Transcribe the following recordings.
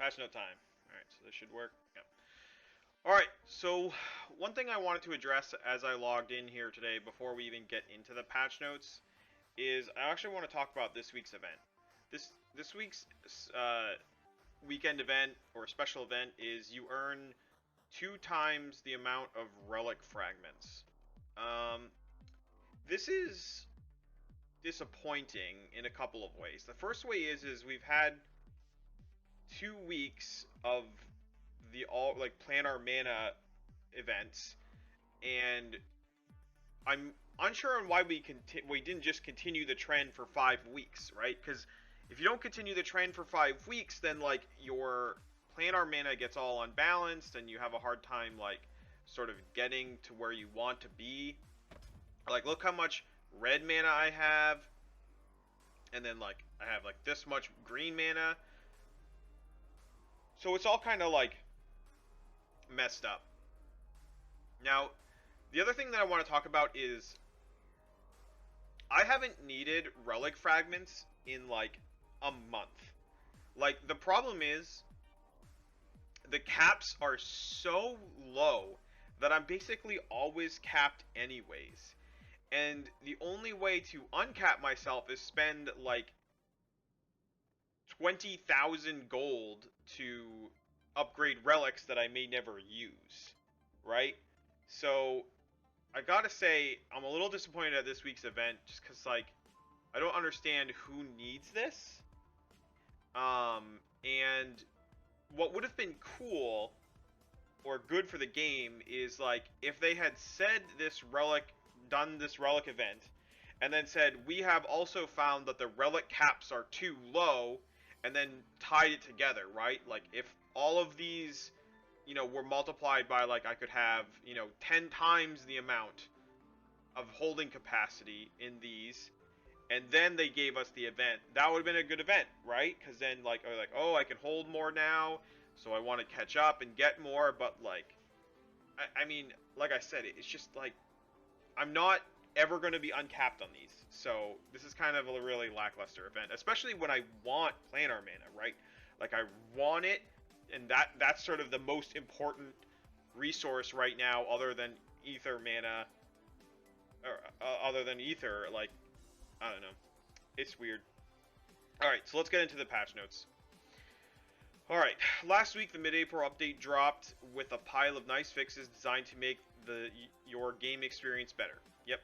Patch note time. Alright, so this should work. Yeah. Alright, so one thing I wanted to address as I logged in here today before we even get into the patch notes is I actually want to talk about this week's event. This week's weekend event or special event is you earn 2 times the amount of relic fragments. This is disappointing in a couple of ways. The first way is we've had 2 weeks of the plan our mana events, and I'm unsure on why we didn't just continue the trend for 5 weeks, right? Because if you don't continue the trend for 5 weeks, then like your planar mana gets all unbalanced, and you have a hard time like sort of getting to where you want to be. Like, look how much red mana I have, and then like I have like this much green mana. So it's all kind of like messed up. Now, the other thing that I want to talk about is I haven't needed relic fragments in like a month. Like, the problem is the caps are so low that I'm basically always capped anyways. And the only way to uncap myself is spend like 20,000 gold to upgrade relics that I may never use, right? So I gotta say, I'm a little disappointed at this week's event just because, like, I don't understand who needs this. And what would have been cool or good for the game is, like, if they had said done this relic event, and then said, we have also found that the relic caps are too low, and then tied it together, right? Like, if all of these, were multiplied by, like, I could have, 10 times the amount of holding capacity in these, and then they gave us the event, that would have been a good event, right? Because then, like, oh, I can hold more now, so I want to catch up and get more, but, like, I mean, like I said, it's just, like, I'm not ever going to be uncapped on these, so this is kind of a really lackluster event, especially when I want planar mana, right? Like, I want it, and that's sort of the most important resource right now, other than ether mana, or other than ether. Like, I don't know, it's weird. Alright, so let's get into the patch notes. Alright, last week the mid-April update dropped with a pile of nice fixes designed to make your game experience better. Yep.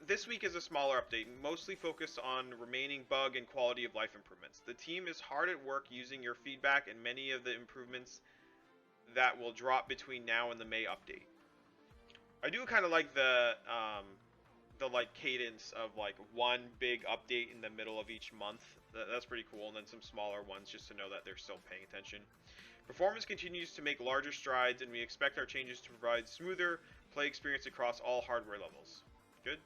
This week is a smaller update, mostly focused on remaining bug and quality of life improvements. The team is hard at work using your feedback and many of the improvements that will drop between now and the May update. I do kind of like the like cadence of like one big update in the middle of each month. That's pretty cool, and then some smaller ones just to know that they're still paying attention. Performance continues to make larger strides, and we expect our changes to provide smoother play experience across all hardware levels. Good.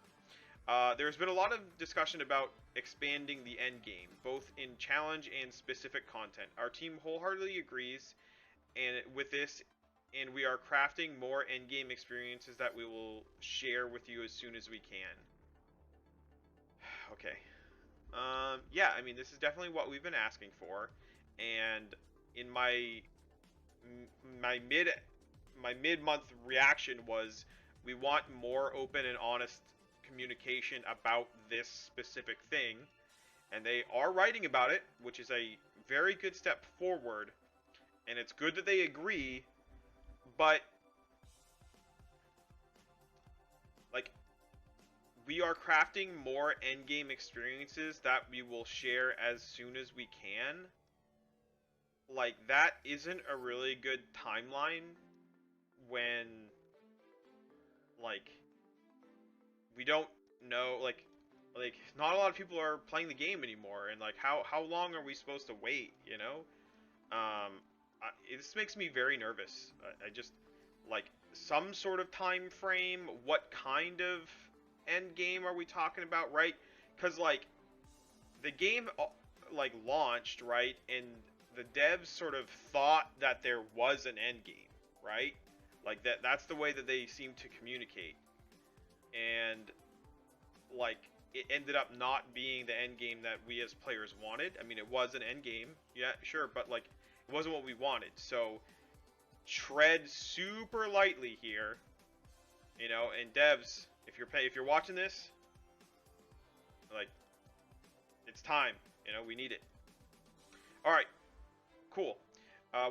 There's been a lot of discussion about expanding the end game, both in challenge and specific content. Our team wholeheartedly agrees with this, and we are crafting more endgame experiences that we will share with you as soon as we can. Okay. Yeah, I mean, this is definitely what we've been asking for, and in my mid-month reaction was, we want more open and honest communication about this specific thing, and they are writing about it, which is a very good step forward, and it's good that they agree. But, like, we are crafting more endgame experiences that we will share as soon as we can. Like, that isn't a really good timeline when, like, we don't know, like, not a lot of people are playing the game anymore, and, like, how long are we supposed to wait, you know? This makes me very nervous. I just, like, some sort of time frame. What kind of end game are we talking about, right? Because, like, the game, like, launched, right, and the devs sort of thought that there was an end game, right? Like, that's the way that they seem to communicate. And, like, it ended up not being the end game that we as players wanted. I mean, it was an end game, yeah, sure, but like it wasn't what we wanted. So tread super lightly here, you know. And devs, if you're watching this, like, it's time, you know, we need it. All right, cool.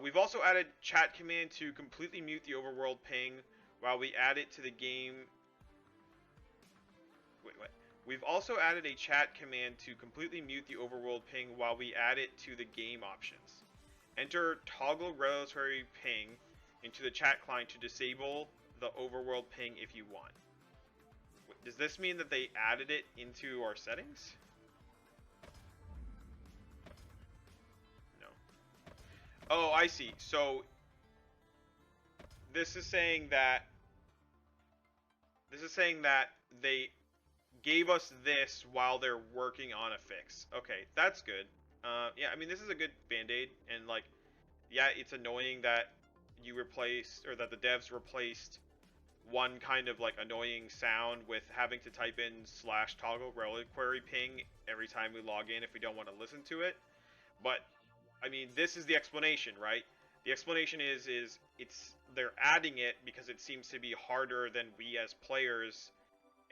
We've also added chat command to completely mute the overworld ping while we add it to the game. Wait. We've also added a chat command to completely mute the overworld ping while we add it to the game options. Enter toggle regulatory ping into the chat client to disable the overworld ping if you want. Does this mean that they added it into our settings? No. Oh, I see. So this is saying that they gave us this while they're working on a fix. Okay, that's good. Yeah, I mean, this is a good band-aid, and like, yeah, it's annoying that you replaced, or that the devs replaced one kind of like annoying sound with having to type in /toggle reliquary ping every time we log in if we don't want to listen to it. But I mean, this is the explanation, right? The explanation is they're adding it because it seems to be harder than we as players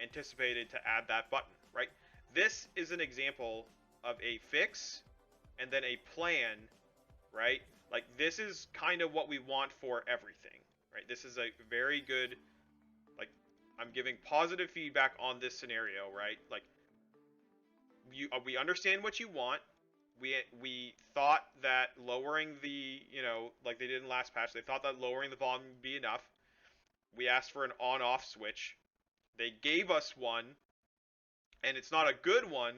anticipated to add that button, right? This is an example of a fix and then a plan, right? Like, this is kind of what we want for everything, right? This is a very good, like, I'm giving positive feedback on this scenario, right? Like, we understand what you want. We thought that lowering the, you know, like they did in last patch, they thought that lowering the volume would be enough. We asked for an on-off switch. They gave us one, and it's not a good one.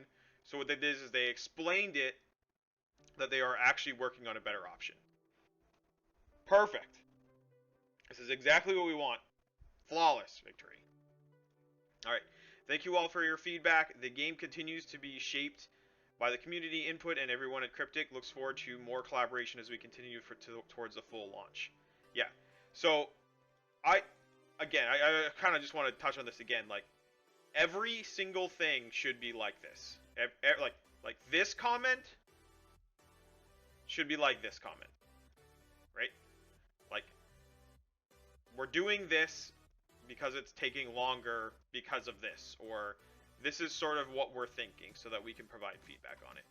So what they did is they explained it, that they are actually working on a better option. Perfect. This is exactly what we want. Flawless victory. Alright, thank you all for your feedback. The game continues to be shaped by the community input, and everyone at Cryptic looks forward to more collaboration as we continue towards the full launch. Yeah, so I kind of just want to touch on this again. Like, every single thing should be like this. Like this comment should be like this comment, right? Like, we're doing this because it's taking longer because of this, or this is sort of what we're thinking, so that we can provide feedback on it.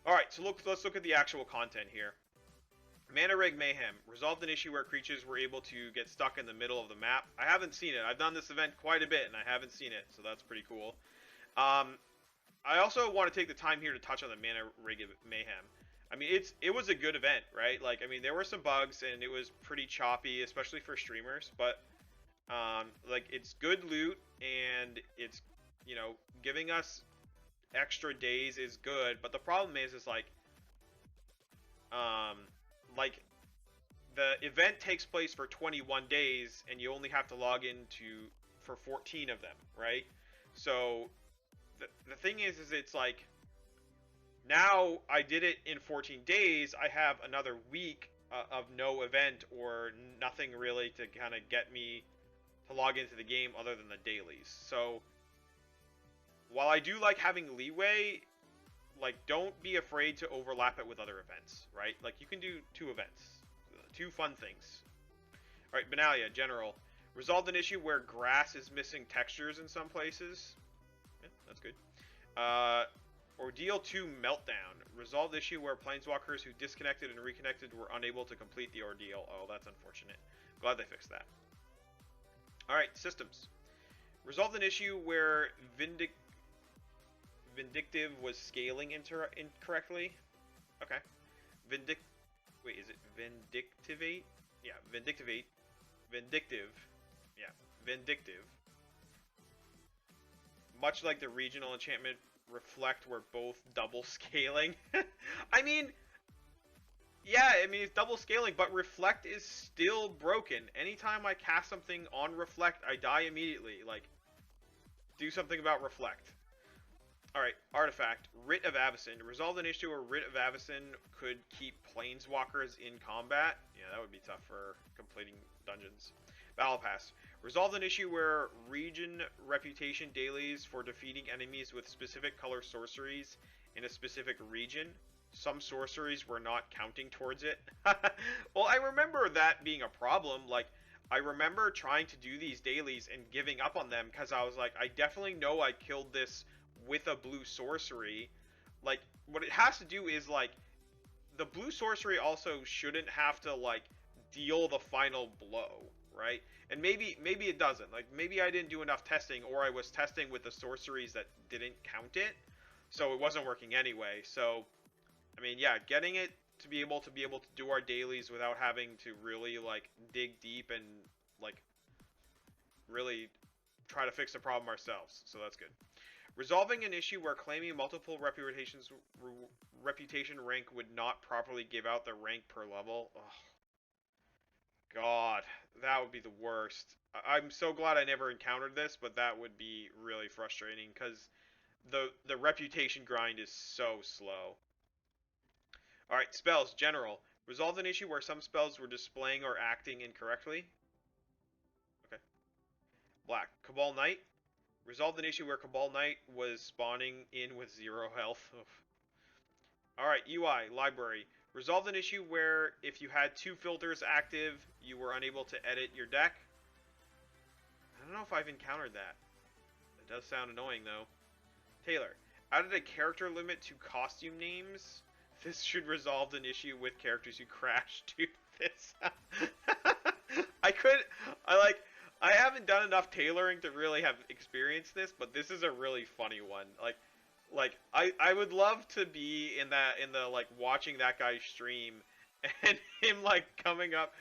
Alright, so let's look at the actual content here. Mana Rig Mayhem resolved an issue where creatures were able to get stuck in the middle of the map. I haven't seen it. I've done this event quite a bit, and I haven't seen it, so that's pretty cool. I also want to take the time here to touch on the Mana Rig Mayhem. I mean, it was a good event, right? Like, I mean, there were some bugs, and it was pretty choppy, especially for streamers, but like, it's good loot, and it's, you know, giving us extra days is good, but the problem is like the event takes place for 21 days, and you only have to log in for 14 of them, right? So the thing is it's like, now I did it in 14 days, I have another week of no event or nothing really to kind of get me to log into the game other than the dailies. So while I do like having leeway, like, don't be afraid to overlap it with other events, right? Like, you can do 2 events, 2 fun things. All right, Benalia, General. Resolved an issue where grass is missing textures in some places. Yeah, that's good. Ordeal 2 Meltdown. Resolved issue where planeswalkers who disconnected and reconnected were unable to complete the ordeal. Oh, that's unfortunate. Glad they fixed that. All right, systems. Resolved an issue where Vindictive was scaling incorrectly. Okay. Wait, is it Vindictivate? Yeah, Vindictivate. Vindictive. Yeah, Vindictive. Much like the regional enchantment Reflect, were both double scaling. I mean, yeah, I mean, it's double scaling, but Reflect is still broken. Anytime I cast something on Reflect, I die immediately. Like, do something about Reflect. Alright, Artifact. Writ of Avacyn. Resolved an issue where Writ of Avacyn could keep planeswalkers in combat. Yeah, that would be tough for completing dungeons. Battle Pass. Resolved an issue where region reputation dailies for defeating enemies with specific color sorceries in a specific region. Some sorceries were not counting towards it. Well, I remember that being a problem. Like, I remember trying to do these dailies and giving up on them because I was like, I definitely know I killed this with a blue sorcery. Like, what it has to do is, like, the blue sorcery also shouldn't have to, like, deal the final blow, right? And maybe it doesn't. Like, maybe I didn't do enough testing, or I was testing with the sorceries that didn't count it, so it wasn't working anyway. So, I mean, yeah, getting it to be able to do our dailies without having to really, like, dig deep and, like, really try to fix the problem ourselves. So that's good. Resolving an issue where claiming multiple reputation rank would not properly give out the rank per level. Oh, God, that would be the worst. I'm so glad I never encountered this, but that would be really frustrating because the reputation grind is so slow. All right, spells general. Resolved an issue where some spells were displaying or acting incorrectly. Okay. Black. Cabal Knight. Resolved an issue where Cabal Knight was spawning in with 0 health. Alright, UI, library. Resolved an issue where if you had 2 filters active, you were unable to edit your deck. I don't know if I've encountered that. It does sound annoying though. Taylor, added a character limit to costume names. This should resolve an issue with characters who crash to this. I haven't done enough tailoring to really have experienced this, but this is a really funny one. I would love to be in the like watching that guy stream and him like coming up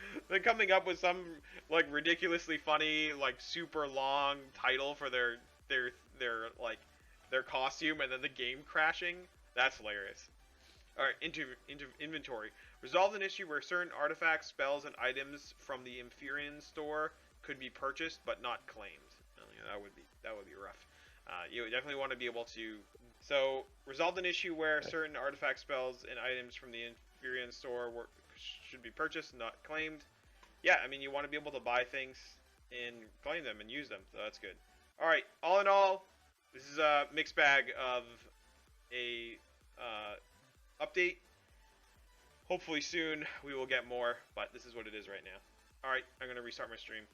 with some like ridiculously funny, like super long title for their costume and then the game crashing. That's hilarious. Alright, inventory. Resolved an issue where certain artifacts, spells, and items from the Inferion store could be purchased but not claimed. Oh, yeah, that would be rough. You would definitely want to be able to. So, resolved an issue where certain artifact, spells, and items from the Inferion store should be purchased, not claimed. Yeah, I mean, you want to be able to buy things and claim them and use them, so that's good. Alright, all in all, this is a mixed bag of a update. Hopefully soon we will get more, but this is what it is right now. Alright, I'm going to restart my stream.